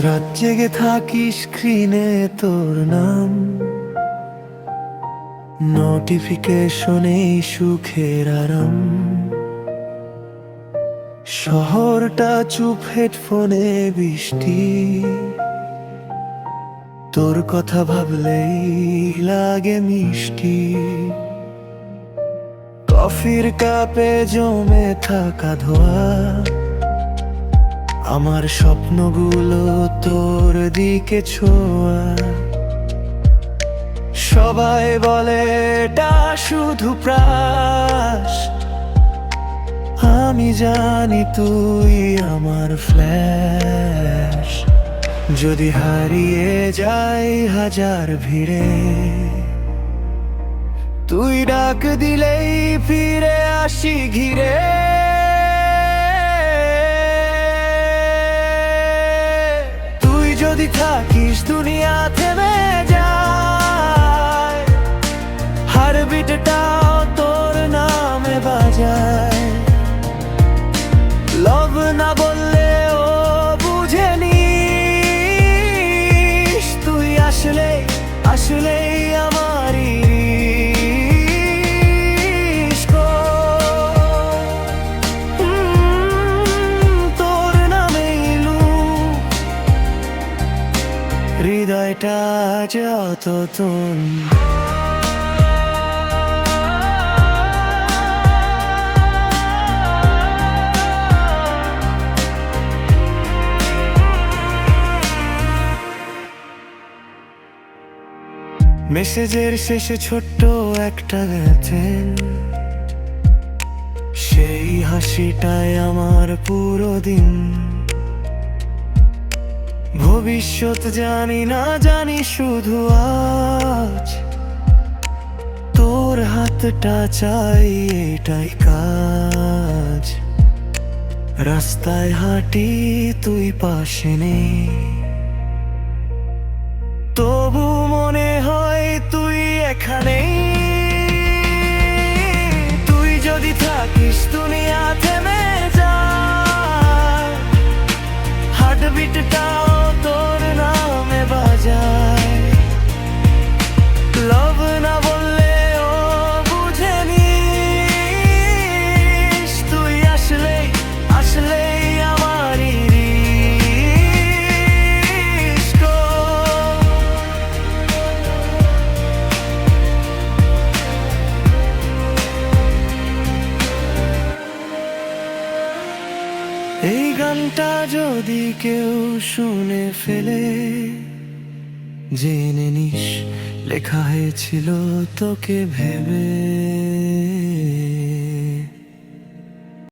রাত জেগে থাকি স্ক্রিনে তোর নাম, নোটিফিকেশনে সুখের আরাম। শহরটা চুপ, হেডফোনে বৃষ্টি, তোর কথা ভাবলেই লাগে মিষ্টি। কফির কাপে জমে থাকা ধোয়া, আমার স্বপ্নগুলো তোর দিকে ছোঁয়া। সবাই বলে এটা শুধু প্রাস, আমি জানি তুই আমার ফ্ল্যাশ। যদি হারিয়ে যাই হাজার ভিড়ে, তুই ডাক দিলেই ফিরে আসি ঘিরে। তুই যদি থাকিস দুনিয়া থেমে যায়, হার্টবিটটাও তোর নামে বাজায়। লভ না বললেও বুঝে নিস, তুই আসলে আসলেই আমারই ইশক। তোর নামেই হৃদয়টা যতন। মেসেজের শেষে ছোট্ট একটা গেছেন, সেই হাসিটাই আমার পুরো দিন। ভবিষ্যৎ জানি না, জানি শুধু আজ তোর হাতটা চাই, এটাই কাজ। রাস্তায় হাঁটি তুই পাশে নেই, তবু মনে হয় তুই এখানেই। তুই যদি থাকিস দুনিয়া থেমে যায়, হার্টবিটটাও তোর নামে বাজায়। লভ না বললেও বুঝে নিস, তুই আসলেই আসলেই আমারই ইশক। এই গানটা যদি কেউ শুনে ফেলে, জেনে নিস লেখা হয়েছিল তোকে ভেবে।